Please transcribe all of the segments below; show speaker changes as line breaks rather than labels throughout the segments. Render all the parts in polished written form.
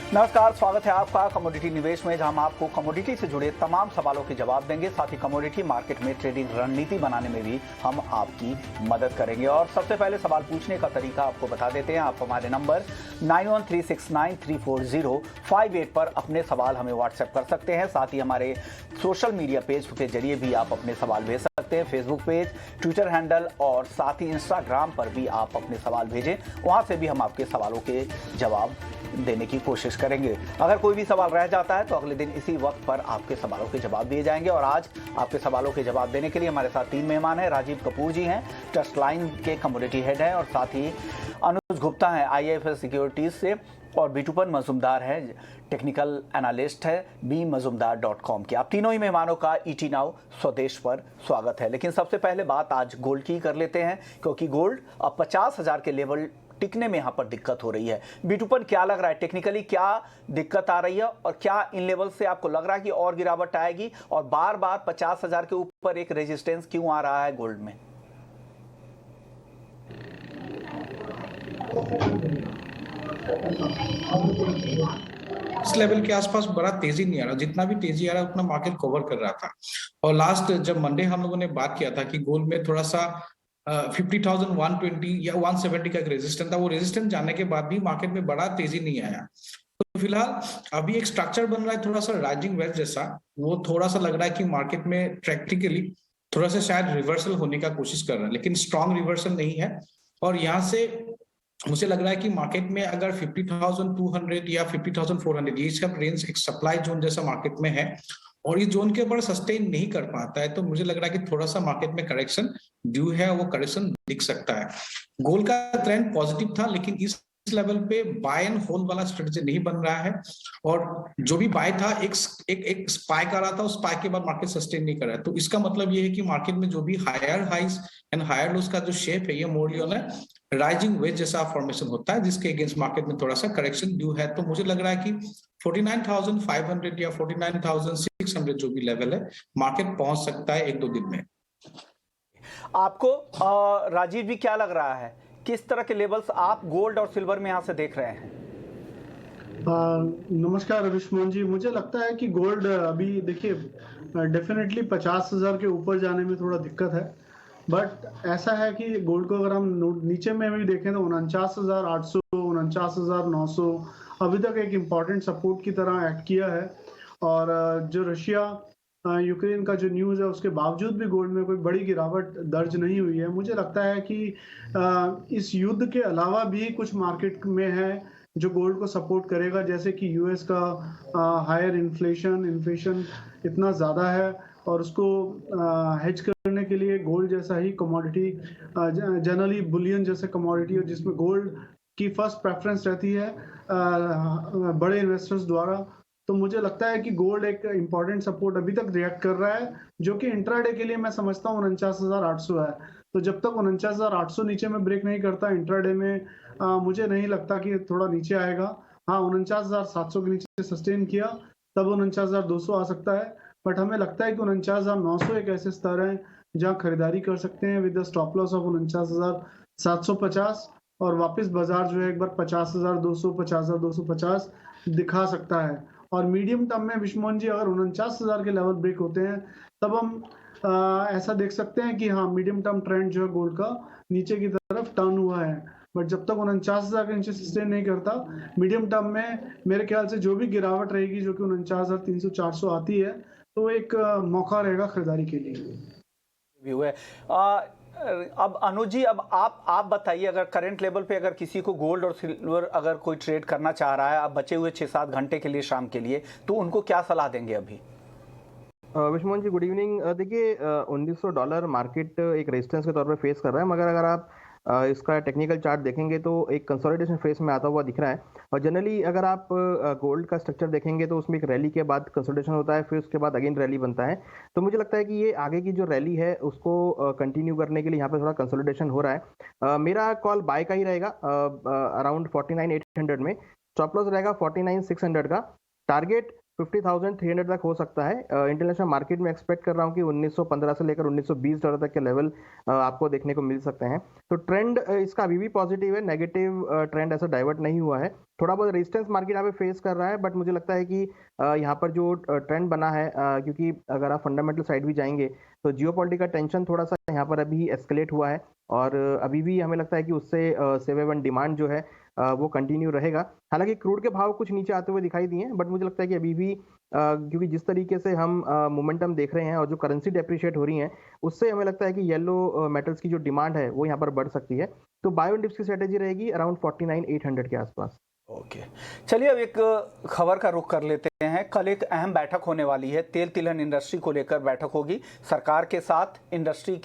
नमस्कार, स्वागत है आपका कमोडिटी निवेश में, जहां हम आपको कमोडिटी से जुड़े तमाम सवालों के जवाब देंगे। साथ ही कमोडिटी मार्केट में ट्रेडिंग रणनीति बनाने में भी हम आपकी मदद करेंगे। और सबसे पहले सवाल पूछने का तरीका आपको बता देते हैं। आप हमारे नंबर 9136934058 पर अपने सवाल हमें व्हाट्सएप कर सकते हैं। साथ ही हमारे सोशल मीडिया पेज के जरिए भी आप अपने सवाल भेज सकते हैं। फेसबुक पेज, ट्विटर हैंडल और साथ ही इंस्टाग्राम पर भी आप अपने सवाल भेजें, वहां से भी हम आपके सवालों के जवाब देने की कोशिश करेंगे। अगर कोई भी सवाल रह जाता है तो अगले दिन इसी वक्त पर आपके सवालों के जवाब दिए जाएंगे। और आज आपके सवालों के जवाब देने के लिए हमारे साथ 3 मेहमान हैं। राजीव कपूर जी हैं, ट्रस्ट लाइन के कमोडिटी हेड हैं, और साथ ही अनुज गुप्ता हैं IIFL सिक्योरिटीज से, और बिटूपन मजूमदार है, टेक्निकल एनालिस्ट है bmazumdar.com के। आप तीनों ही मेहमानों का ET नाउ स्वदेश पर स्वागत है। लेकिन सबसे पहले बात आज गोल्ड की कर लेते हैं, क्योंकि गोल्ड अब 50,000 के लेवल टिकने में यहाँ पर दिक्कत हो रही है। बिटूपन, क्या लग रहा है, टेक्निकली क्या दिक्कत आ रही है, और क्या इन लेवल से आपको लग रहा है कि और गिरावट आएगी, और बार बार 50,000 के ऊपर एक रेजिस्टेंस क्यों आ रहा है गोल्ड में?
इस लेवल के आसपास बड़ा तेजी नहीं आ रहा। जितना भी तेजी आ रहा है उतना मार्केट कवर कर रहा था। और लास्ट जब मंडे हम लोगों ने बात किया था कि गोल्ड में थोड़ा सा 50,120 या 170 का एक रेजिस्टेंस था, वो रेजिस्टेंस जाने के बाद भी मार्केट में बड़ा तेजी नहीं आया। तो फिलहाल अभी एक स्ट्रक्चर बन रहा है थोड़ा सा राइजिंग वेज जैसा। वो थोड़ा सा लग रहा है कि मार्केट में प्रैक्टिकली थोड़ा सा शायद रिवर्सल होने का कोशिश कर रहा है, लेकिन स्ट्रॉन्ग रिवर्सल नहीं है। और यहाँ से मुझे लग रहा है कि मार्केट में अगर 50,200 या 50,400 ये सब रेंज एक सप्लाई जोन जैसा मार्केट में है, और इस जोन के ऊपर सस्टेन नहीं कर पाता है, तो मुझे लग रहा है कि थोड़ा सा मार्केट में करेक्शन ड्यू है, वो करेक्शन दिख सकता है। गोल्ड का ट्रेंड पॉजिटिव था, लेकिन इस लेवल पे बाय एंड होल्ड वाला स्ट्रेटजी नहीं बन रहा है। और जो भी बाय था एक स्पाइक आ रहा था, उस स्पाइक के बाद मार्केट सस्टेन नहीं कर रहा है। तो इसका मतलब ये है कि मार्केट में जो भी higher highs and higher lows का जो शेप है, ये मोरली ऑन है राइजिंग वेज जैसा फॉर्मेशन होता है, जिसके अगेंस्ट मार्केट में थोड़ा सा करेक्शन ड्यू है। तो मुझे लग रहा है कि 49,500 या 49,600 जो भी लेवल है, मार्केट पहुंच सकता है 1-2 दिन में।
आपको राजीव जी क्या लग रहा है, किस तरह के लेवल्स आप गोल्ड और सिल्वर में यहाँ से देख रहे हैं?
नमस्कार अभिष्मान जी, मुझे लगता है कि गोल्ड अभी देखिए डेफिनेटली 50,000 के ऊपर जाने में थोड़ा दिक्कत है। बट ऐसा है कि गोल्ड को अगर हम नीचे में भी देखें तो 49,800, 49,900 अभी तक एक इम्पॉर्टेंट सपोर्ट की तरह एक्ट किया है। और जो रशिया यूक्रेन का जो न्यूज़ है, उसके बावजूद भी गोल्ड में कोई बड़ी गिरावट दर्ज नहीं हुई है। मुझे लगता है कि इस युद्ध के अलावा भी कुछ मार्केट में है जो गोल्ड को सपोर्ट करेगा, जैसे कि यूएस का हायर इन्फ्लेशन इतना ज़्यादा है, और उसको हेज करने के लिए गोल्ड जैसा ही कमोडिटी, जनरली बुलियन जैसे कमोडिटी, जिसमें गोल्ड की फर्स्ट प्रेफरेंस रहती है बड़े इन्वेस्टर्स द्वारा। तो मुझे लगता है कि गोल्ड एक इम्पॉर्टेंट सपोर्ट अभी तक रिएक्ट कर रहा है, जो कि इंट्राडे के लिए मैं समझता हूँ 49,800 है। तो जब तक 49,800 नीचे में ब्रेक नहीं करता इंट्राडे में, मुझे नहीं लगता कि थोड़ा नीचे आएगा। हाँ, 49,700 के नीचे सस्टेन किया तब 49,200 आ सकता है। बट हमें लगता है कि 49,900 एक ऐसे स्तर है जहां खरीदारी कर सकते हैं विद स्टॉप लॉस ऑफ 49,750, और वापस बाजार जो है एक बार 50,200, 50,250 दिखा सकता है। और मीडियम टर्म में विश्वमोहन जी, अगर 49,000 के लेवल ब्रेक होते हैं तब हम ऐसा देख सकते हैं कि हाँ, मीडियम टर्म ट्रेंड जो है गोल्ड का नीचे की तरफ टर्न हुआ है। बट जब तक 49,000 के नीचे सस्टेन नहीं करता, मीडियम टर्म में मेरे ख्याल से जो भी गिरावट रहेगी, जो कि 49,300-400 आती है, तो एक मौका रहेगा खरीदारी के लिए।
व्यू है। अब अनुज जी, अब आप बताइए, अगर करंट लेवल पे अगर किसी को गोल्ड और सिल्वर अगर कोई ट्रेड करना चाह रहा है, अब बचे हुए 6-7 घंटे के लिए शाम के लिए, तो उनको क्या सलाह देंगे अभी?
विश्वमोहन जी, गुड इवनिंग। देखिए, $1,900 मार्केट एक रेजिस्टेंस के तौर पे फेस कर रहा है, मगर अगर आप इसका टेक्निकल चार्ट देखेंगे तो एक कंसोलिडेशन फेस में आता हुआ दिख रहा है। और जनरली अगर आप गोल्ड का स्ट्रक्चर देखेंगे तो उसमें एक रैली के बाद कंसोलिडेशन होता है, फिर उसके बाद अगेन रैली बनता है। तो मुझे लगता है कि ये आगे की जो रैली है उसको कंटिन्यू करने के लिए यहाँ पे थोड़ा कंसोलिडेशन हो रहा है। मेरा कॉल बाय का ही रहेगा अराउंड 49,800 में। स्टॉप लॉस रहेगा 49,600 का। टारगेट $50,300 तक हो सकता है। इंटरनेशनल मार्केट में एक्सपेक्ट कर रहा हूँ कि 1915 से लेकर $1920 तक के लेवल आपको देखने को मिल सकते हैं। तो ट्रेंड इसका अभी भी पॉजिटिव है, नेगेटिव ट्रेंड ऐसा डाइवर्ट नहीं हुआ है। थोड़ा बहुत रेजिस्टेंस मार्केट यहाँ पे फेस कर रहा है, बट मुझे लगता है कि यहाँ पर जो ट्रेंड बना है, क्योंकि अगर आप फंडामेंटल साइड भी जाएंगे तो जियोपॉलिटिकल टेंशन थोड़ा सा यहाँ पर अभी एस्केलेट हुआ है, और अभी भी हमें लगता है कि उससे सेव एंड डिमांड जो है वो कंटिन्यू रहेगा। हालांकि क्रूड के भाव कुछ नीचे आते हुए दिखाई दिए हैं, बट मुझे लगता है कि अभी भी क्योंकि जिस तरीके से हम मोमेंटम देख रहे हैं और जो करेंसी डेप्रिशिएट हो रही है, उससे हमें लगता है कि येलो मेटल्स की जो डिमांड है वो यहाँ पर बढ़ सकती है। तो बाय ऑन डिप्स की स्ट्रेटेजी रहेगी अराउंड 49,800 के आसपास।
ओके, चलिए अब एक खबर का रुख कर लेते हैं। कल एक अहम बैठक होने वाली है, तेल तिलहन इंडस्ट्री को लेकर बैठक होगी सरकार के साथ। इंडस्ट्री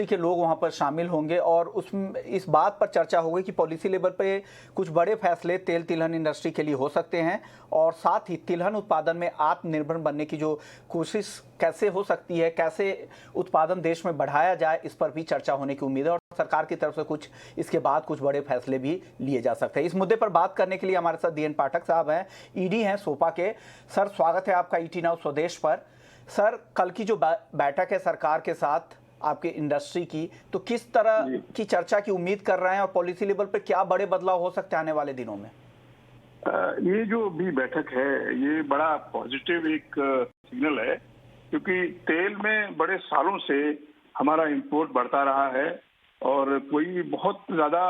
के लोग वहां पर शामिल होंगे और इस बात पर चर्चा होगी कि पॉलिसी लेवल पे कुछ बड़े फैसले तेल तिलहन इंडस्ट्री के लिए हो सकते हैं, और साथ ही तिलहन उत्पादन में आत्मनिर्भर बनने की जो कोशिश कैसे हो सकती है, कैसे उत्पादन देश में बढ़ाया जाए, इस पर भी चर्चा होने की उम्मीद है। और सरकार की तरफ से इसके बाद कुछ बड़े फैसले भी लिए जा सकते हैं। इस मुद्दे पर बात करने के लिए हमारे साथ DN पाठक साहब हैं, ईडी हैं सोपा के। सर, स्वागत है आपका ET नाउ स्वदेश पर। सर, कल की जो बैठक है सरकार के साथ आपके इंडस्ट्री की, तो किस तरह की चर्चा की उम्मीद कर रहे हैं और पॉलिसी लेवल पर क्या बड़े बदलाव हो सकते हैं आने वाले दिनों में?
ये जो भी बैठक है ये बड़ा पॉजिटिव एक सिग्नल है, क्योंकि तेल में बड़े सालों से हमारा इंपोर्ट बढ़ता रहा है और कोई बहुत ज्यादा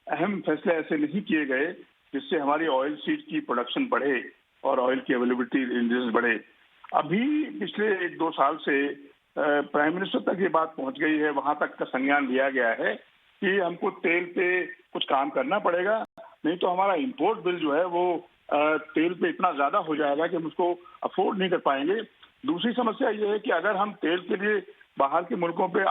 अहम फैसले ऐसे नहीं किए गए जिससे हमारी ऑयल सीड की प्रोडक्शन बढ़े और ऑयल की अवेलेबिलिटी इंडेक्स बढ़े। अभी पिछले 1-2 साल से प्राइम मिनिस्टर तक ये बात पहुंच गई है, वहां तक का संज्ञान लिया गया है कि हमको तेल पे कुछ काम करना पड़ेगा, नहीं तो हमारा इंपोर्ट बिल जो है वो तेल पे इतना ज्यादा हो जाएगा कि हम उसको अफोर्ड नहीं कर पाएंगे। दूसरी समस्या ये है कि अगर हम तेल के लिए बाहर के मुल्कों पे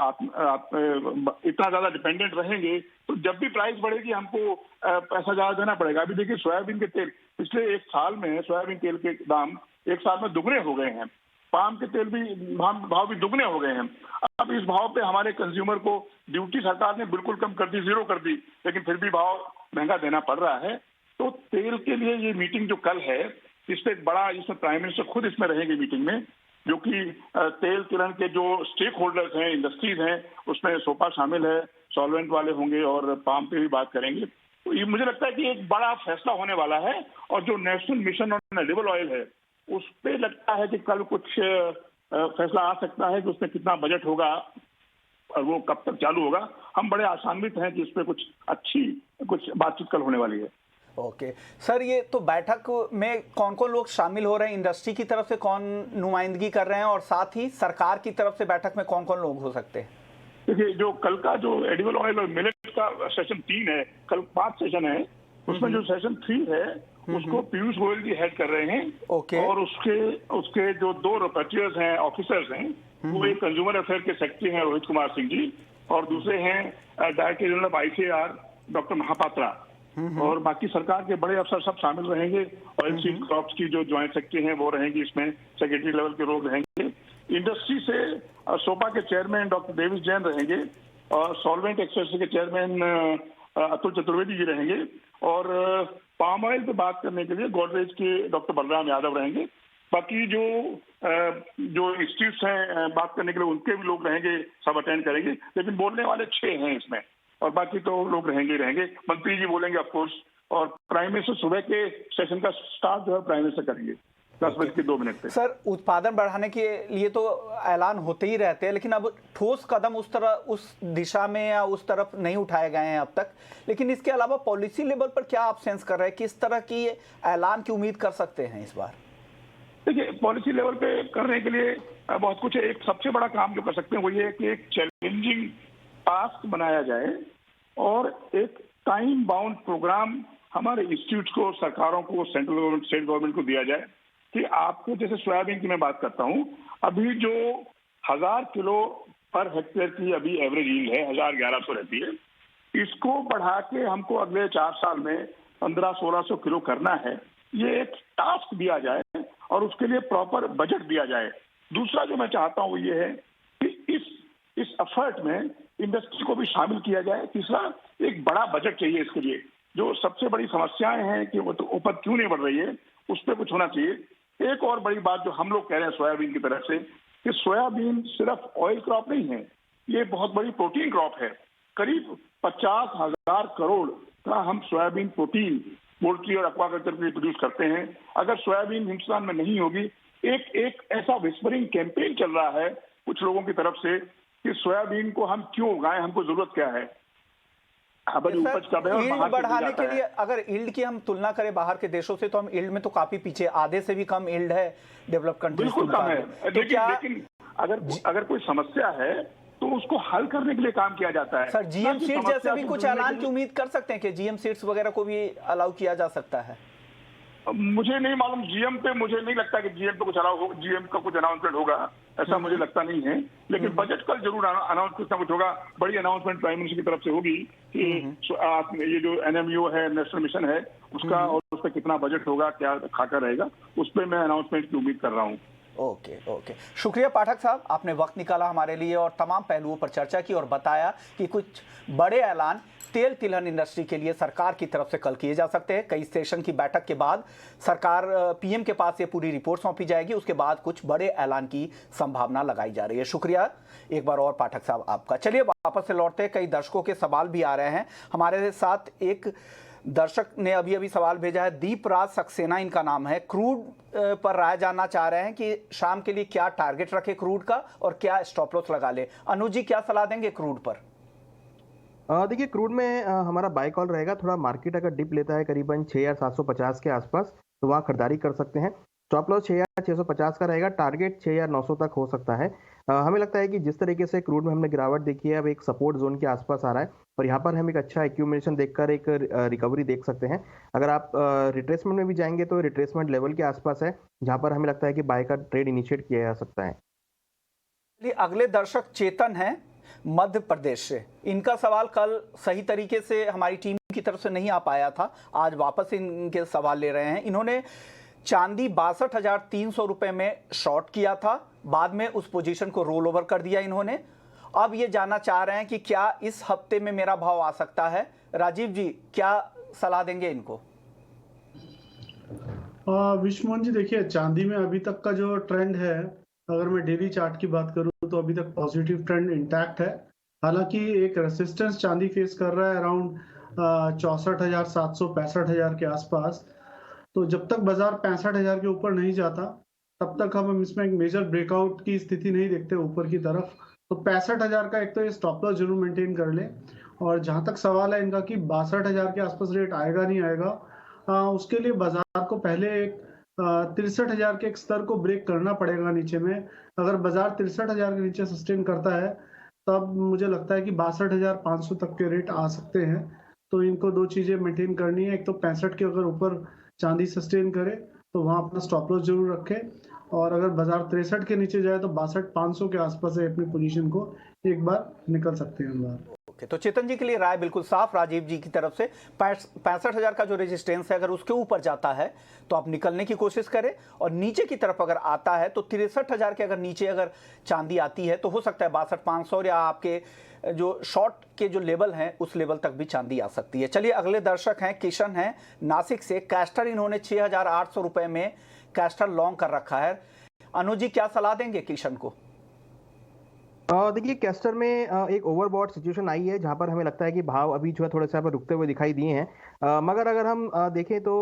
इतना ज्यादा डिपेंडेंट रहेंगे तो जब भी प्राइस बढ़ेगी हमको पैसा ज्यादा देना पड़ेगा। अभी देखिए सोयाबीन के तेल पिछले 1 साल में सोयाबीन तेल के दाम 1 साल में दुगने हो गए हैं, पाम के तेल भी भाव भी दुगने हो गए हैं। अब इस भाव पे हमारे कंज्यूमर को ड्यूटी सरकार ने बिल्कुल कम कर दी, 0 कर दी, लेकिन फिर भी भाव महंगा देना पड़ रहा है। तो तेल के लिए ये मीटिंग जो कल है, इसमें प्राइम मिनिस्टर खुद इसमें रहेंगे मीटिंग में, जो कि तेल तिलहन के जो स्टेक होल्डर्स हैं, इंडस्ट्रीज हैं, उसमें सोपा शामिल है, सॉल्वेंट वाले होंगे और पाम पे भी बात करेंगे। तो ये मुझे लगता है कि एक बड़ा फैसला होने वाला है। और जो national mission on edible oil है उस पे लगता है कि कल कुछ फैसला आ सकता है कि उसमें कितना बजट होगा और वो कब तक चालू होगा। हम बड़े आशान्वित हैं कि इस पे कुछ बातचीत कल होने वाली है।
ओके सर, ये तो बैठक में कौन कौन लोग शामिल हो रहे हैं? इंडस्ट्री की तरफ से कौन नुमाइंदगी कर रहे हैं और साथ ही सरकार की तरफ से बैठक में कौन कौन लोग हो सकते हैं?
देखिए, जो कल का जो एडिबल ऑयल और मिलेट का सेशन 3 है, कल 5 सेशन है, उसमें जो सेशन 3 है उसको पीयूष गोयल जी हेड कर रहे हैं। और उसके जो 2 रिपोर्टर्स हैं, ऑफिसर्स हैं, वो एक कंज्यूमर अफेयर के सेक्रेटरी हैं रोहित कुमार सिंह जी, और दूसरे हैं director general of ICAR doctor Mahapatra, और बाकी सरकार के बड़े अफसर सब शामिल रहेंगे। ऑयल सीड क्रॉप्स की जो ज्वाइंट सेक्रेटरी हैं वो रहेंगी, इसमें सेक्रेटरी लेवल के लोग रहेंगे। इंडस्ट्री से सोपा के चेयरमैन डॉक्टर देविस जैन रहेंगे, और सॉल्वेंट एक्सप्रेस के चेयरमैन अतुल चतुर्वेदी जी रहेंगे, और पाम ऑयल पे बात करने के लिए गोदरेज के डॉक्टर बलराम यादव रहेंगे। बाकी जो इंस्टीट्यूट्स हैं बात करने के लिए उनके भी लोग रहेंगे, सब अटेंड करेंगे, लेकिन बोलने वाले 6 हैं इसमें, और बाकी तो लोग रहेंगे। मंत्री जी बोलेंगे ऑफ कोर्स, और प्राइम मिनिस्टर सुबह के सेशन का स्टार्ट जो है प्राइम मिनिस्टर करेंगे 10:02 पे।
सर, उत्पादन बढ़ाने के लिए तो ऐलान होते ही रहते हैं, लेकिन अब ठोस कदम उस दिशा में या उस तरफ नहीं उठाए गए हैं अब तक। लेकिन इसके अलावा पॉलिसी लेवल पर क्या आप सेंस कर रहे हैं, किस तरह की ऐलान की उम्मीद कर सकते हैं इस बार?
देखिए, पॉलिसी लेवल पे करने के लिए बहुत कुछ है। एक सबसे बड़ा काम जो कर सकते हैं वो ये है कि एक चैलेंजिंग टास्क बनाया जाए और एक टाइम बाउंड प्रोग्राम हमारे इंस्टीट्यूट को, सरकारों को, सेंट्रल गवर्नमेंट, स्टेट गवर्नमेंट को दिया जाए कि आपको, जैसे सोयाबीन की मैं बात करता हूँ, अभी जो 1000 किलो पर हेक्टेयर की अभी एवरेज यील्ड है, 1100 रहती है, इसको बढ़ा के हमको अगले 4 साल में 1500-1600 किलो करना है। ये एक टास्क दिया जाए और उसके लिए प्रॉपर बजट दिया जाए। दूसरा जो मैं चाहता हूँ वो ये है कि इस एफर्ट में इंडस्ट्री को भी शामिल किया जाए। तीसरा, एक बड़ा बजट चाहिए इसके लिए, जो सबसे बड़ी समस्याएं हैं कि वो तो उपज क्यों नहीं बढ़ रही है, उस पर कुछ होना चाहिए। एक और बड़ी बात जो हम लोग कह रहे हैं सोयाबीन की तरफ से, कि सोयाबीन सिर्फ ऑयल क्रॉप नहीं है, ये बहुत बड़ी प्रोटीन क्रॉप है। करीब 50,000 करोड़ का हम सोयाबीन प्रोटीन पोल्ट्री और एक्वाकल्चर के लिए प्रोड्यूस करते हैं। अगर सोयाबीन हिंदुस्तान में नहीं होगी, एक ऐसा विस्परिंग कैंपेन चल रहा है कुछ लोगों की तरफ से कि सोयाबीन को हम क्यों उगाएं, हमको जरूरत क्या है, हमारी उपज कब है और
यील्ड
बाहर से
बढ़ाने
जाता
के
है।
लिए अगर यील्ड की हम तुलना करें बाहर के देशों से, तो हम यील्ड में तो काफी पीछे, आधे से भी कम यील्ड है डेवलप कंट्रीज
बिल्कुल कम है।
तो क्या
लेकिन अगर कोई समस्या है तो उसको हल करने के लिए काम किया जाता है।
सर जीएम सीड्स जैसे भी कुछ ऐलान की उम्मीद कर सकते हैं कि जीएम सीड्स वगैरह को भी अलाउ किया जा सकता है?
मुझे नहीं मालूम, जीएम पे मुझे नहीं लगता कि जीएम पे कुछ जीएम का कुछ अनाउंसमेंट होगा, ऐसा मुझे लगता नहीं है। लेकिन बजट कल जरूर अनाउंस कुछ ना कुछ होगा, बड़ी अनाउंसमेंट प्राइम मिनिस्टर की तरफ से होगी कि ये जो एनएमयू है, नेशनल मिशन है, उसका और उस पर कितना बजट होगा, क्या खाका रहेगा, उस पर मैं अनाउंसमेंट की उम्मीद कर रहा हूँ।
ओके, शुक्रिया पाठक साहब, आपने वक्त निकाला हमारे लिए और तमाम पहलुओं पर चर्चा की और बताया कि कुछ बड़े ऐलान तेल तिलहन इंडस्ट्री के लिए सरकार की तरफ से कल किए जा सकते हैं। कई सेशन की बैठक के बाद सरकार पीएम के पास ये पूरी रिपोर्ट सौंपी जाएगी, उसके बाद कुछ बड़े ऐलान की संभावना लगाई जा रही है। शुक्रिया एक बार और पाठक साहब आपका। चलिए वापस से लौटते, कई दर्शकों के सवाल भी आ रहे हैं। हमारे साथ एक दर्शक ने अभी सवाल भेजा है, दीपराज सक्सेना इनका नाम है, क्रूड पर राय जानना चाह रहे हैं कि शाम के लिए क्या टारगेट रखे क्रूड का और क्या स्टॉप लॉस लगा ले। अनुज जी क्या सलाह देंगे क्रूड पर?
देखिए क्रूड में हमारा बाय कॉल रहेगा। थोड़ा मार्केट अगर डिप लेता है करीबन 6,750 के आसपास, तो वहाँ खरीदारी कर सकते हैं। स्टॉप लॉस 6,650 का रहेगा, टारगेट 6,900 तक हो सकता है। हमें लगता है कि जिस तरीके से क्रूड में हमने गिरावट देखी है, अब एक सपोर्ट जोन के आसपास आ रहा है और यहाँ पर हम एक अच्छा एक्यूमुलेशन देखकर एक रिकवरी देख सकते हैं। अगर आप रिट्रेसमेंट में भी जाएंगे तो रिट्रेसमेंट लेवल के आसपास है, जहाँ पर हमें लगता है कि बाय का ट्रेड इनिशिएट किया जा सकता है।
अगले दर्शक चेतन हैं मध्य प्रदेश से। इनका सवाल कल सही तरीके से हमारी टीम की तरफ से नहीं आ पाया था, आज वापस इनके सवाल ले रहे हैं। इन्होंने चांदी 62,300 रुपए में शॉर्ट किया था, बाद में उस पोजीशन को रोल ओवर कर दिया इन्होंने। अब ये जानना चाह रहे हैं कि क्या इस हफ्ते में मेरा भाव आ सकता है। राजीव जी क्या सलाह देंगे इनको?
विश्वमोहन जी देखिए, चांदी में अभी तक का जो ट्रेंड है, अगर मैं डेली चार्ट की बात करूं तो अभी तक पॉजिटिव ट्रेंड इंटैक्ट है। हालांकि एक रेसिस्टेंस चांदी फेस कर रहा है अराउंड 64,700 65,000 के आसपास। तो जब तक बाजार 65,000 के ऊपर नहीं जाता तब तक हम इसमें एक मेजर ब्रेकआउट की स्थिति नहीं देखते ऊपर की तरफ। तो 65,000 का एक तो ये स्टॉप लॉस जरूर मेंटेन कर ले। और जहां तक सवाल है इनका कि 62,000 के आसपास रेट आएगा नहीं आएगा, उसके लिए बाजार को पहले एक 63,000 के एक स्तर को ब्रेक करना पड़ेगा नीचे में। अगर बाजार 63,000 के नीचे सस्टेन करता है तब मुझे लगता है कि 62,500 तक के रेट आ सकते हैं। तो इनको दो चीजें मेंटेन करनी है, एक तो 65 के अगर ऊपर चांदी सस्टेन करे तो वहां अपना स्टॉप लॉस जरूर रखे, और अगर बाजार 63 के नीचे जाए तो 62,500 के आसपास है अपनी पोजीशन को एक बार निकल सकते हैं बाहर।
ओके, तो चेतन जी के लिए राय बिल्कुल साफ राजीव जी की तरफ से। 65,000 का जो रेजिस्टेंस है, अगर उसके ऊपर जाता है तो आप निकलने की कोशिश करें, और नीचे की तरफ अगर आता है तो 63,000 के अगर नीचे अगर चांदी आती है तो हो सकता है 62,500 या आपके जो शॉर्ट के जो लेवल हैं उस लेवल तक भी चांदी आ सकती है। चलिए अगले दर्शक हैं किशन हैं नासिक से। कैस्टर इन्होंने 6,800 रुपए में कैस्टर लॉन्ग कर रखा है। अनुज जी क्या सलाह देंगे किशन को?
देखिए कैस्टर में एक ओवरबॉट सिचुएशन आई है, जहां पर हमें लगता है कि भाव अभी जो है थोड़े से रुकते हुए दिखाई दिए हैं। मगर अगर हम देखें तो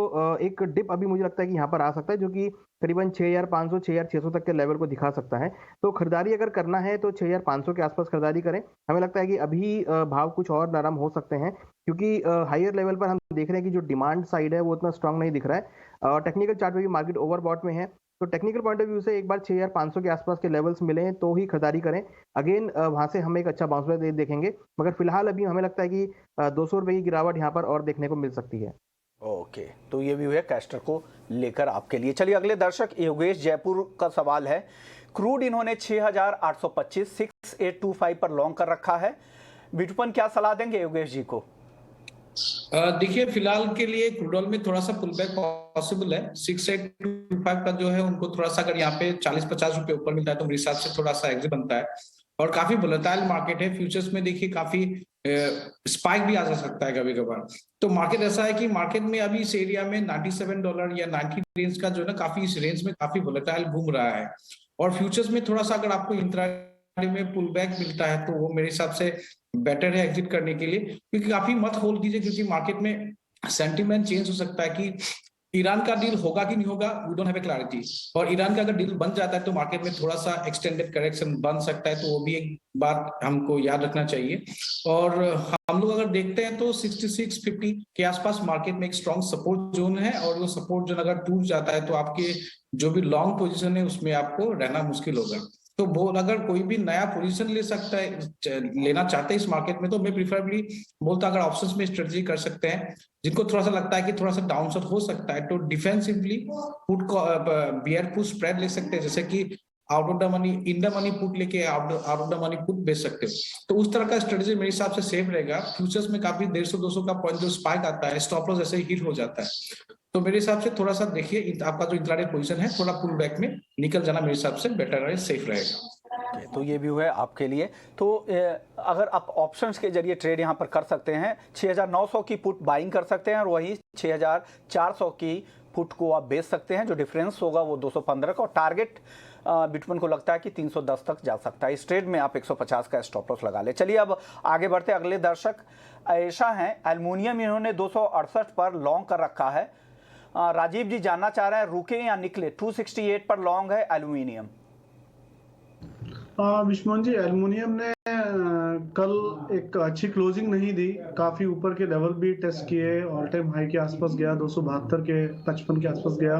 एक डिप अभी मुझे लगता है कि यहाँ पर आ सकता है, जो कि करीबन 6,500 6,600 तक के लेवल को दिखा सकता है। तो खरीदारी अगर करना है तो 6,500 के आसपास खरीदारी करें। हमें लगता है कि अभी भाव कुछ और नरम हो सकते हैं, क्योंकि हायर लेवल पर हम देख रहे हैं कि जो डिमांड साइड है वो उतना स्ट्रांग नहीं दिख रहा है। टेक्निकल चार्ट में भी मार्केट ओवरबॉट में है, तो टेक्निकल पॉइंट ऑफ व्यू से एक बार 6,500 के आसपास के लेवल्स मिले तो ही खरीदारी करें। अगेन वहां से हम एक अच्छा बाउंस बैक देखेंगे, मगर फिलहाल अभी हमें लगता है कि 200 रुपए की गिरावट यहाँ पर और देखने को मिल सकती है।
ओके, तो ये व्यू है कैस्टर को लेकर आपके लिए। चलिए अगले दर्शक योगेश जयपुर का सवाल है। क्रूड इन्होंने 6,825 6825 पर लॉन्ग कर रखा है। विटुपन क्या सलाह देंगे योगेश जी को?
देखिए फिलहाल के लिए क्रूड ऑयल में थोड़ा सा पुल बैक पॉसिबल है। 6825 का जो है उनको थोड़ा सा अगर यहाँ पे 40-50 रुपए ऊपर मिलता है तो मेरे हिसाब से थोड़ा सा एग्जिट बनता है। और काफी वोलेटाइल मार्केट है। फ्यूचर्स में देखिए काफी स्पाइक भी आ जा सकता है कभी कभार। तो मार्केट ऐसा है कि मार्केट में अभी इस एरिया में $97 या 90 रेंज का जो है ना, काफी इस रेंज में काफी वोलेटाइल घूम रहा है। और फ्यूचर्स में थोड़ा सा अगर आपको इंट्राडे में पुल बैक मिलता है तो वो मेरे हिसाब से बेटर है एग्जिट करने के लिए, क्योंकि काफी मत होल्ड कीजिए, क्योंकि मार्केट में सेंटीमेंट चेंज हो सकता है कि ईरान का डील होगा कि नहीं होगा, we don't have a clarity. और ईरान का अगर डील बन जाता है तो मार्केट में थोड़ा सा एक्सटेंडेड करेक्शन बन सकता है, तो वो भी एक बात हमको याद रखना चाहिए। और हम लोग अगर देखते हैं तो 6650 के आसपास मार्केट में एक स्ट्रॉन्ग सपोर्ट जोन है, और वो सपोर्ट जोन अगर टूट जाता है तो आपके जो भी लॉन्ग पोजीशन है उसमें आपको रहना मुश्किल होगा। तो वो अगर कोई भी नया पोजीशन ले सकता है, लेना चाहते हैं इस मार्केट में, तो मैं प्रिफरेबली बोलता अगर ऑप्शंस में स्ट्रेटजी कर सकते हैं, जिनको थोड़ा सा लगता है कि थोड़ा सा डाउनसाइड हो सकता है, तो defensively put bear put spread ले सकते हैं, जैसे कि out of the money in the money put लेके out of the money put बेच सकते हो। तो उस तरह का स्ट्रेटजी मेरे हिसाब से सेफ रहेगा। फ्यूचर्स में काफी 150-200 का पॉइंट जो स्पाइक आता है, स्टॉप लॉस ऐसे ही हिट हो जाता है। तो मेरे हिसाब से थोड़ा सा देखिए आपका जो इंट्राडे पोजीशन है, थोड़ा पुल बैक में निकल जाना मेरे हिसाब से बेटर है, सेफ रहेगा।
तो ये व्यू है आपके लिए। तो अगर आप ऑप्शंस के जरिए ट्रेड यहाँ पर कर सकते हैं, 6900 की पुट बाइंग कर सकते हैं और वही 6400 की पुट को आप बेच सकते हैं। जो डिफरेंस होगा वो 215 का, और टारगेट बिटकॉइन को लगता है कि 310 तक जा सकता है। इस ट्रेड में आप 150 का स्टॉप लॉस लगा ले। चलिए अब आगे बढ़ते। अगले दर्शक ऐसा हैं, एल्युमिनियम इन्होंने 268 पर लॉन्ग कर रखा है। राजीव जी जानना चाह रहे हैं रुके या निकले। 268 पर लॉन्ग है एल्युमिनियम।
विश्वमोहन जी, एल्युमिनियम ने कल एक अच्छी क्लोजिंग नहीं दी, काफी ऊपर के लेवल भी टेस्ट किए, ऑल टाइम हाई के आसपास गया, 272 के 55 के आसपास गया,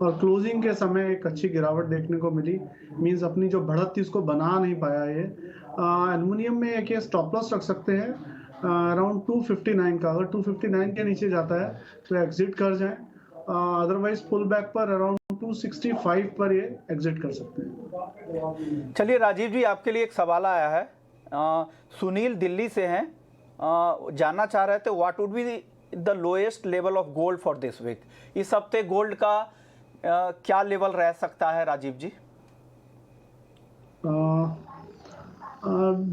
और क्लोजिंग के समय एक अच्छी गिरावट देखने को मिली। मींस अपनी जो बढ़त थी उसको बना नहीं पाया ये। एल्युमिनियम में एक स्टॉप लॉस रख सकते हैं अराउंड 259 का। अगर 259 के नीचे जाता है तो एग्जिट कर जाए, अदरवाइज पुल बैक पर अराउंड 265 पर ये एग्जिट कर सकते हैं।
चलिए राजीव जी, आपके लिए एक सवाल आया है। सुनील दिल्ली से हैं, जानना चाह रहे थे what would be the lowest level of gold for this week. इस हफ्ते गोल्ड का क्या लेवल रह सकता है राजीव जी?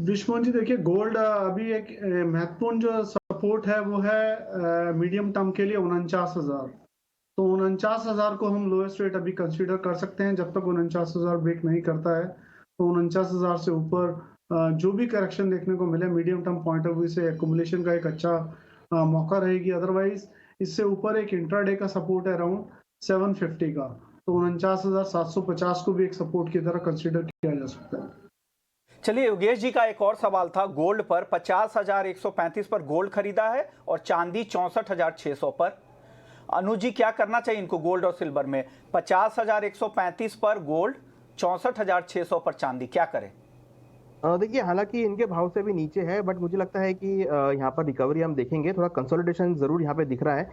विश्वमोहन जी, देखिए गोल्ड अभी एक महत्वपूर्ण जो सपोर्ट है वो है मीडियम टर्म के लिए 49,000। तो 49,000 को हम लोएस्ट रेट अभी कंसीडर कर सकते हैं। जब तक 49,000 ब्रेक नहीं करता है तो 49,000 से ऊपर जो भी करेक्शन देखने को मिले medium term point of view से एक्युमुलेशन का एक अच्छा मौका रहेगी। अदरवाइज इससे ऊपर एक इंट्राडे का सपोर्ट है अराउंड 750 का, तो 49,750 को भी एक सपोर्ट की तरह कंसीडर किया जा सकता है।
चलिए योगेश जी का एक और सवाल था गोल्ड पर। 50,135 पर गोल्ड खरीदा है और चांदी 64,600 पर। अनुज जी क्या करना चाहिए इनको गोल्ड और सिल्वर में? 50,135 पर गोल्ड, 64,600 पर चांदी, क्या करें?
देखिए हालांकि इनके भाव से भी नीचे है, बट मुझे लगता है कि यहाँ पर रिकवरी हम देखेंगे। थोड़ा कंसोलिडेशन जरूर यहाँ पे दिख रहा है।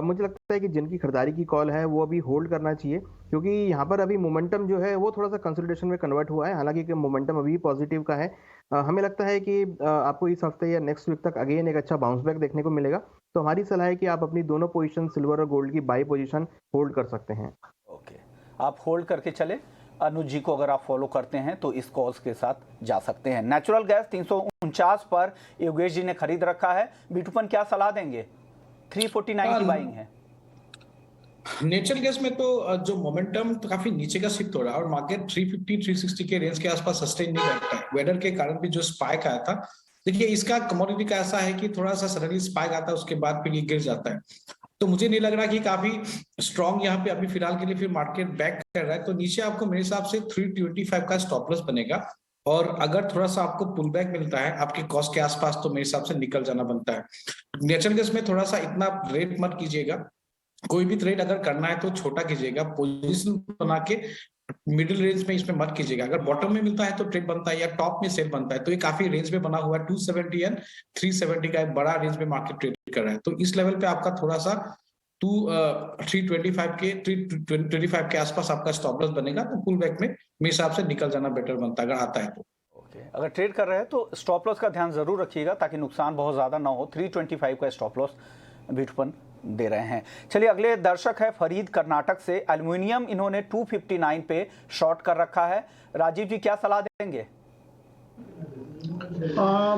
मुझे लगता है कि जिनकी खरीदारी की कॉल है वो अभी होल्ड करना चाहिए, क्योंकि यहाँ पर अभी मोमेंटम जो है वो थोड़ा सा कंसोलिडेशन में कन्वर्ट हुआ है। हालांकि मोमेंटम अभी पॉजिटिव का है। हमें लगता है कि आपको इस हफ्ते या नेक्स्ट वीक तक अगेन एक अच्छा बाउंस बैक देखने को मिलेगा। तो हमारी सलाह है कि आप अपनी दोनों पोजीशन सिल्वर और गोल्ड की बाई पोजीशन होल्ड कर सकते हैं।
ओके, आप होल्ड करके चले। अनुज जी को अगर आप फॉलो करते हैं तो इस कॉज के साथ जा सकते हैं। नेचुरल गैस 349 पर योगेश जी ने खरीद रखा है। बिटकॉइन क्या सलाह देंगे? 349 की बाइंग है।
नेचुरल गैस में तो जो मोमेंटम तो काफी नीचे का शिफ्ट हो रहा है, और मार्केट 350-360 के रेंज के आसपास सस्टेन नहीं करता है। वेदर के कारण भी जो स्पाइक आया था, देखिए इसका कमोडिटी का ऐसा है कि थोड़ा सा सडनली स्पाइक आता है, उसके बाद फिर ये गिर जाता है। तो मुझे नहीं लग रहा कि काफी स्ट्रॉन्ग यहाँ पे अभी फिलहाल के लिए फिर मार्केट बैक कर रहा है। तो नीचे आपको मेरे हिसाब से 325 का स्टॉप लॉस बनेगा, और अगर थोड़ा सा आपको पुल बैक मिलता है आपके कॉस्ट के आसपास तो मेरे हिसाब से निकल जाना बनता है। नेचुरल गैस में थोड़ा सा इतना रेट मत कीजिएगा। कोई भी ट्रेड अगर करना है तो छोटा कीजिएगा, पोजीशन बना के मिडिल रेंज में इसमें मत कीजिएगा। अगर बॉटम में मिलता है तो ट्रेड बनता है, या टॉप में सेल बनता है। तो ये काफी रेंज में बना हुआ है, 270 एंड 370 का एक बड़ा रेंज में मार्केट ट्रेड कर रहा है। तो इस लेवल पे आपका थोड़ा सा 325 के आसपास आपका स्टॉप लॉस बनेगा। तो पुल बैक में मेरे हिसाब से निकल जाना बेटर बनता है अगर आता है तो।
अगर ट्रेड कर रहे हैं तो स्टॉप लॉस का ध्यान जरूर रखिएगा ताकि नुकसान बहुत ज्यादा ना हो। 325 का स्टॉप लॉस बिटकॉइन दे रहे हैं। चलिए अगले दर्शक है फरीद कर्नाटक से। एल्युमिनियम इन्होंने 259 पे शॉर्ट कर रखा है। राजीव जी क्या सलाह देंगे?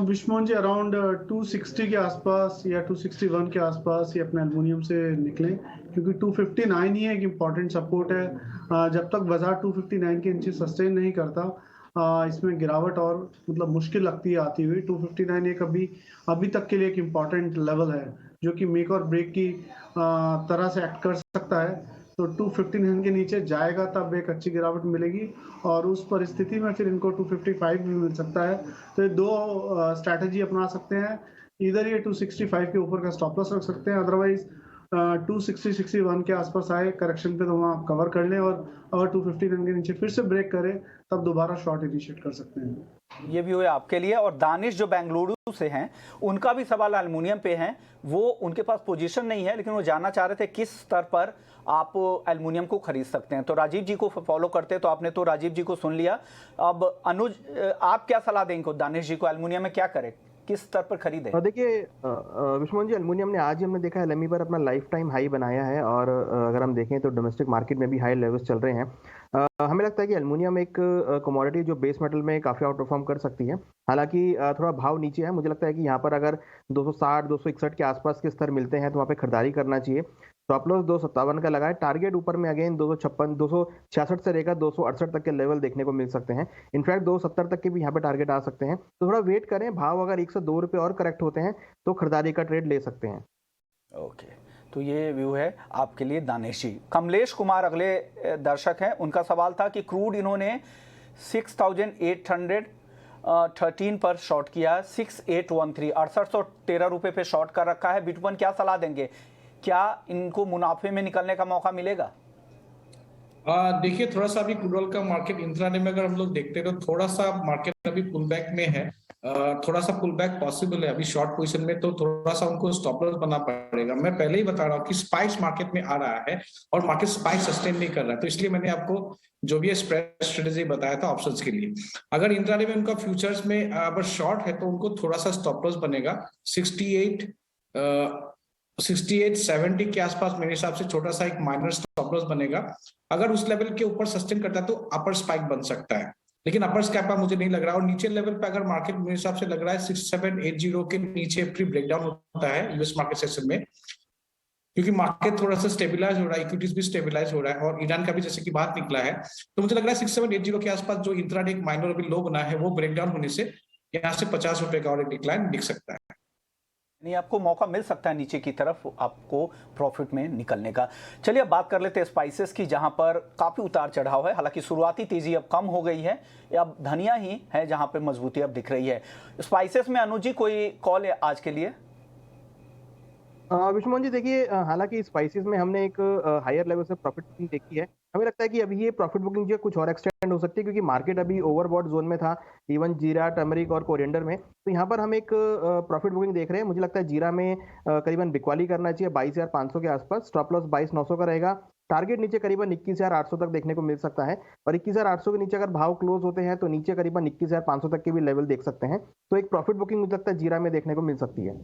विश्वमोहन जी अराउंड 260 के आसपास या 261 के आसपास ये अपने एल्युमिनियम से निकले, क्योंकि 259 ही एक इम्पॉर्टेंट सपोर्ट है। जब तक बाजार 259 के नीचे सस्टेन नहीं करता, इसमें गिरावट और मतलब मुश्किल लगती है आती हुई। 259 एक अभी तक के लिए एक इम्पॉर्टेंट लेवल है जो कि मेक और ब्रेक की तरह से एक्ट कर सकता है। तो 259 के नीचे जाएगा तब एक अच्छी गिरावट मिलेगी, और उस परिस्थिति में फिर इनको 255 भी मिल सकता है। तो ये दो स्ट्रैटेजी अपना सकते हैं, इधर ये 265 के ऊपर का स्टॉप लॉस रख सकते हैं, अदरवाइज 260-61 के आसपास आए करेक्शन पे तो वहाँ कवर कर लें, और अगर 259 के नीचे फिर से ब्रेक करे तब दोबारा शॉर्ट इनिशिएट कर सकते हैं।
ये भी हुए आपके लिए। और दानिश जो बेंगलुरु से हैं, उनका भी सवाल एल्युमिनियम पे है। वो उनके पास पोजीशन नहीं है, लेकिन वो जानना चाह रहे थे किस स्तर पर आप एल्युमिनियम को खरीद सकते हैं। तो राजीव जी को फॉलो करते हैं। तो आपने तो राजीव जी को सुन लिया। अब अनुज, आप क्या सलाह देंगे दानिश जी को, एल्युमिनियम में क्या करें, किस स्तर पर खरीदें?
देखिए विश्वमोहन जी, एल्युमिनियम ने आज ही हमने देखा है LME पर अपना लाइफ टाइम हाई बनाया है, और अगर हम देखें तो डोमेस्टिक मार्केट में भी हाई लेवल्स चल रहे हैं। हमें लगता है कि एल्युमिनियम एक कमोडिटी जो बेस मेटल में काफ़ी आउट परफॉर्म कर सकती है। हालांकि थोड़ा भाव नीचे है, मुझे लगता है कि यहाँ पर अगर 260-261 के आसपास के स्तर मिलते हैं तो वहाँ पे खरीदारी करना चाहिए। स्टॉप लॉस 257 का लगा है, टारगेट ऊपर में अगेन 266 से लेकर 268 तक के लेवल देखने को मिल सकते हैं। इनफैक्ट 270 तक के भी यहाँ पे टारगेट आ सकते हैं। तो थोड़ा वेट करें, भाव अगर 102 रुपये और करेक्ट होते हैं तो खरीदारी का ट्रेड ले सकते हैं।
ओके, तो ये व्यू है आपके लिए दानिश जी। कमलेश कुमार अगले दर्शक हैं। उनका सवाल था कि क्रूड इन्होंने 6813 पर शॉर्ट किया, 6813 6813 रुपये पे शॉर्ट कर रखा है। बिटकॉइन क्या सलाह देंगे, क्या इनको मुनाफे में निकलने का मौका मिलेगा?
देखिए, थोड़ा सा अभी क्रूड ऑयल का मार्केट इंट्राडे में अगर हम लोग देखते हैं तो थोड़ा सा मार्केट अभी पुल बैक में है। थोड़ा सा पुल बैक पॉसिबल है अभी शॉर्ट पोजीशन में, तो थोड़ा सा उनको स्टॉप लॉस बनना पड़ेगा। मैं पहले ही बता रहा हूँ कि स्पाइक्स मार्केट में आ रहा है और मार्केट स्पाइक सस्टेन नहीं कर रहा है, तो इसलिए मैंने आपको जो भी स्प्रेड स्ट्रेटेजी बताया था ऑप्शंस के लिए। अगर इंट्राडे में उनका फ्यूचर्स में अगर शॉर्ट है तो उनको थोड़ा सा स्टॉप लॉस बनेगा 6870 के आसपास। मेरे हिसाब से छोटा सा एक माइनर स्टॉप लॉस बनेगा। अगर उस लेवल के ऊपर सस्टेन करता है तो अपर स्पाइक बन सकता है, लेकिन अपर स्कैप मुझे नहीं लग रहा। और नीचे लेवल पे अगर मार्केट मेरे हिसाब से लग रहा है 6780 के नीचे प्री ब्रेकडाउन होता है यूएस मार्केट सेशन में, क्योंकि मार्केट थोड़ा सा स्टेबलाइज हो रहा है, इक्विटीज भी स्टेबलाइज हो रहा है, और ईरान का भी जैसे कि बात निकला है। तो मुझे लग रहा है 6780 के आसपास जो इंट्राडे एक माइनर अभी लो बना है, वो ब्रेकडाउन होने से यहाँ से 50 रुपए का और एक डिक्लाइन दिख सकता है।
नहीं, आपको मौका मिल सकता है नीचे की तरफ आपको प्रॉफिट में निकलने का। चलिए अब बात कर लेते हैं स्पाइसेस की, जहां पर काफी उतार चढ़ाव है। हालांकि शुरुआती तेजी अब कम हो गई है, अब धनिया ही है जहां पे मजबूती अब दिख रही है स्पाइसेस में। अनुज जी, कोई कॉल है आज के लिए?
विश्वमोहन जी, देखिए हालांकि स्पाइसेस में हमने एक हायर लेवल से प्रॉफिट बुकिंग देखी है। हमें लगता है कि अभी ये प्रॉफिट बुकिंग जो कुछ और एक्सटेंड हो सकती है, क्योंकि मार्केट अभी ओवरबॉट जोन में था, इवन जीरा, टर्मरिक और कोरिएंडर में। तो यहाँ पर हम एक प्रॉफिट बुकिंग देख रहे हैं। मुझे लगता है जीरा में करीबन बिक्वाली करना चाहिए 22,500 के आसपास। स्टॉप लॉस 22,900 का रहेगा। टारगेट नीचे करीबन 21,800 तक देखने को मिल सकता है, और 21,800 के नीचे अगर भाव क्लोज होते हैं तो नीचे करीबन 21,500 तक के भी लेवल देख सकते हैं। तो एक प्रॉफिट बुकिंग मुझे लगता है जीरा में देखने को मिल सकती है।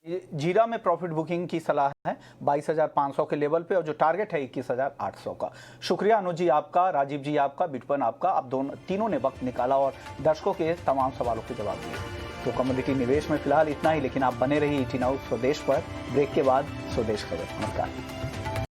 जीरा में प्रॉफिट बुकिंग की सलाह है 22,500 के लेवल पे, और जो टारगेट है 21,800 का। शुक्रिया अनुज जी आपका, राजीव जी आपका, बिटकॉइन आपका। आप तीनों ने वक्त निकाला और दर्शकों के तमाम सवालों के जवाब दिए। तो कमोडिटी निवेश में फिलहाल इतना ही, लेकिन आप बने रहिए ET Now स्वदेश पर। ब्रेक के बाद स्वदेश खबर। नमस्कार।